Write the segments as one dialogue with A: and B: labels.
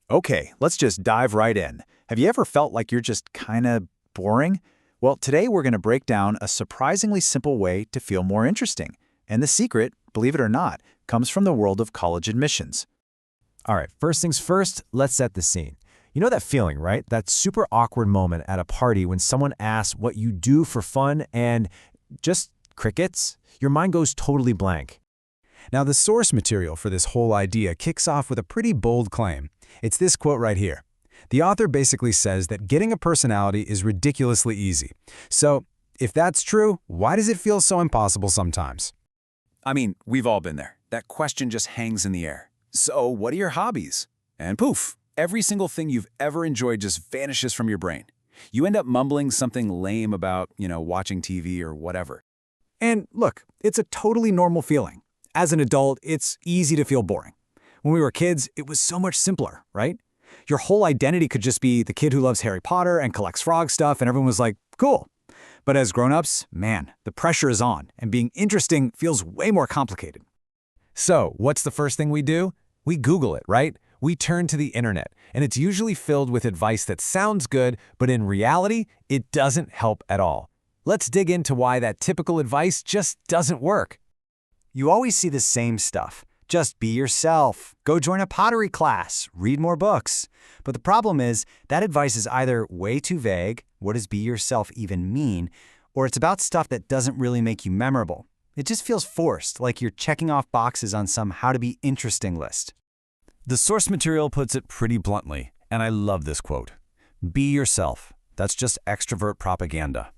A: Okay, let's just dive right in. Have you ever felt like you're just kind of boring? Well, today we're going to break down a surprisingly simple way to feel more interesting. And the secret, believe it or not, comes from the world of college admissions.
B: All right, first things first, let's set the scene. You know that feeling, right? That super awkward moment at a party when someone asks what you do for fun and just crickets? Your mind goes totally blank.
C: Now, the source material for this whole idea kicks off with a pretty bold claim. It's this quote right here. The author basically says that getting a personality is ridiculously easy. So, if that's true, why does it feel so impossible sometimes?
D: I mean, we've all been there. That question just hangs in the air. So, what are your hobbies? And poof, every single thing you've ever enjoyed just vanishes from your brain. You end up mumbling something lame about, watching TV or whatever.
C: And look, it's a totally normal feeling. As an adult, it's easy to feel boring. When we were kids, it was so much simpler, right? Your whole identity could just be the kid who loves Harry Potter and collects frog stuff, and everyone was like, cool. But as grown-ups, man, the pressure is on, and being interesting feels way more complicated.
B: So, what's the first thing we do? We Google it, right? We turn to the internet, and it's usually filled with advice that sounds good, but in reality, it doesn't help at all. Let's dig into why that typical advice just doesn't work.
E: You always see the same stuff. Just be yourself. Go join a pottery class. Read more books. But the problem is, that advice is either way too vague, what does be yourself even mean, or it's about stuff that doesn't really make you memorable. It just feels forced, like you're checking off boxes on some how to be interesting list.
C: The source material puts it pretty bluntly, and I love this quote. Be yourself. That's just extrovert propaganda.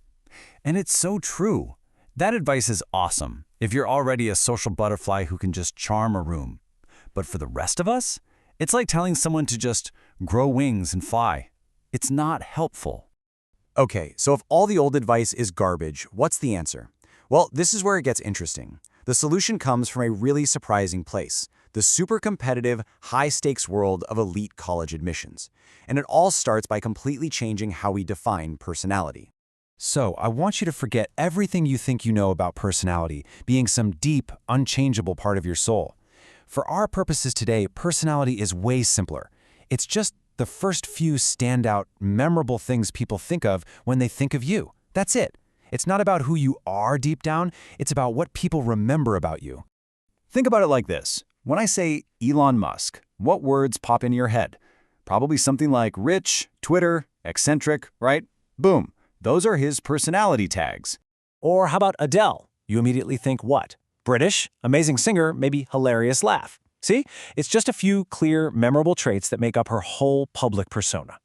C: And it's so true. That advice is awesome if you're already a social butterfly who can just charm a room. But for the rest of us, it's like telling someone to just grow wings and fly. It's not helpful.
E: Okay, so if all the old advice is garbage, what's the answer? Well, this is where it gets interesting. The solution comes from a really surprising place, the super competitive, high-stakes world of elite college admissions. And it all starts by completely changing how we define personality.
C: So, I want you to forget everything you think you know about personality being some deep, unchangeable part of your soul. For our purposes today, personality is way simpler. It's just the first few standout, memorable things people think of when they think of you. That's it. It's not about who you are deep down, it's about what people remember about you.
A: Think about it like this. When I say Elon Musk, what words pop into your head? Probably something like rich, Twitter, eccentric, right? Boom. Those are his personality tags.
B: Or how about Adele? You immediately think what? British, amazing singer, maybe hilarious laugh. See? It's just a few clear, memorable traits that make up her whole public persona.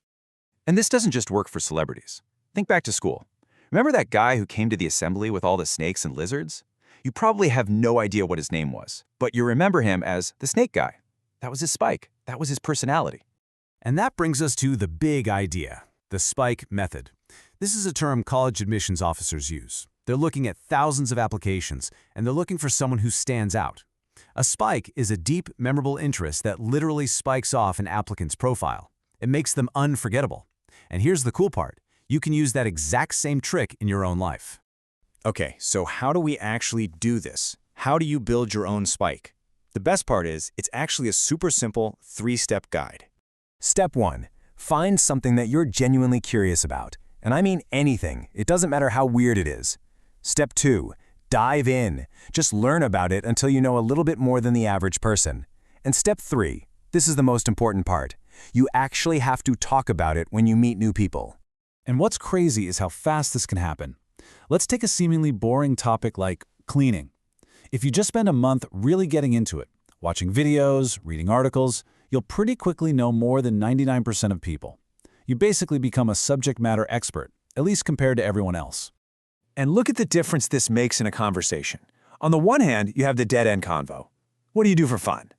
D: And this doesn't just work for celebrities. Think back to school. Remember that guy who came to the assembly with all the snakes and lizards? You probably have no idea what his name was, but you remember him as the snake guy. That was his spike. That was his personality.
C: And that brings us to the big idea, the spike method. This is a term college admissions officers use. They're looking at thousands of applications, and they're looking for someone who stands out. A spike is a deep, memorable interest that literally spikes off an applicant's profile. It makes them unforgettable. And here's the cool part. You can use that exact same trick in your own life.
A: Okay, so how do we actually do this? How do you build your own spike? The best part is, it's actually a super simple 3-step guide.
B: Step 1. Find something that you're genuinely curious about. And I mean anything. It doesn't matter how weird it is. Step 2. Dive in. Just learn about it until you know a little bit more than the average person. And step 3. This is the most important part. You actually have to talk about it when you meet new people.
C: And what's crazy is how fast this can happen. Let's take a seemingly boring topic like cleaning. If you just spend a month really getting into it, watching videos, reading articles, you'll pretty quickly know more than 99% of people. You basically become a subject matter expert, at least compared to everyone else.
A: And look at the difference this makes in a conversation. On the one hand, you have the dead-end convo. What do you do for fun?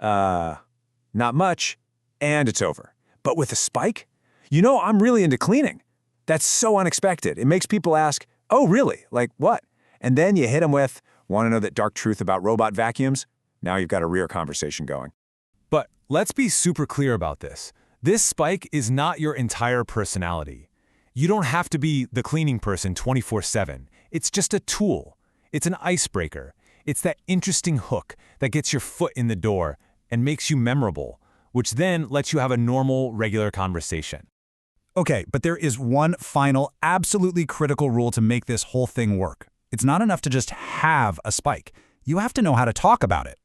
A: Not much, and it's over. But with a spike, I'm really into cleaning. That's so unexpected. It makes people ask, oh, really? Like what? And then you hit them with, want to know that dark truth about robot vacuums? Now you've got a real conversation going.
C: But let's be super clear about this. This spike is not your entire personality. You don't have to be the cleaning person 24/7. It's just a tool. It's an icebreaker. It's that interesting hook that gets your foot in the door and makes you memorable.
B: which then lets you have a normal, regular conversation.
F: Okay, but there is one final, absolutely critical rule to make this whole thing work. It's not enough to just have a spike. You have to know how to talk about it.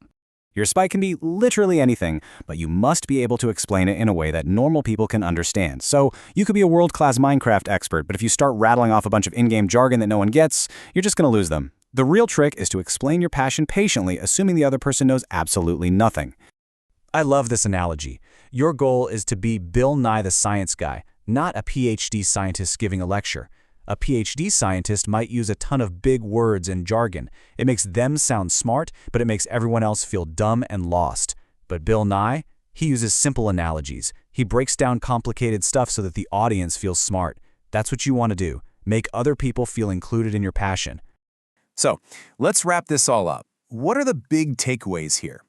E: Your spike can be literally anything, but you must be able to explain it in a way that normal people can understand. So you could be a world-class Minecraft expert, but if you start rattling off a bunch of in-game jargon that no one gets, you're just going to lose them. The real trick is to explain your passion patiently, assuming the other person knows absolutely nothing. I love this analogy. Your goal is to be Bill Nye the Science Guy, not a PhD scientist giving a lecture. A PhD scientist might use a ton of big words and jargon. It makes them sound smart, but it makes everyone else feel dumb and lost. But Bill Nye, he uses simple analogies. He breaks down complicated stuff so that the audience feels smart. That's what you want to do. Make other people feel included in your passion.
D: So, let's wrap this all up. What are the big takeaways here?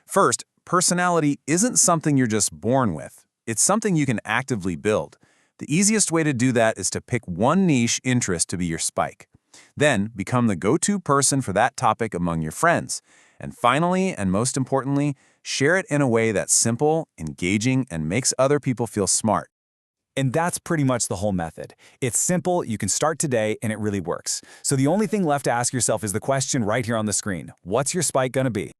D: First, personality isn't something you're just born with. It's something you can actively build. The easiest way to do that is to pick one niche interest to be your spike. Then, become the go-to person for that topic among your friends. And finally, and most importantly, share it in a way that's simple, engaging, and makes other people feel smart.
A: And that's pretty much the whole method. It's simple, you can start today, and it really works. So the only thing left to ask yourself is the question right here on the screen. What's your spike gonna be?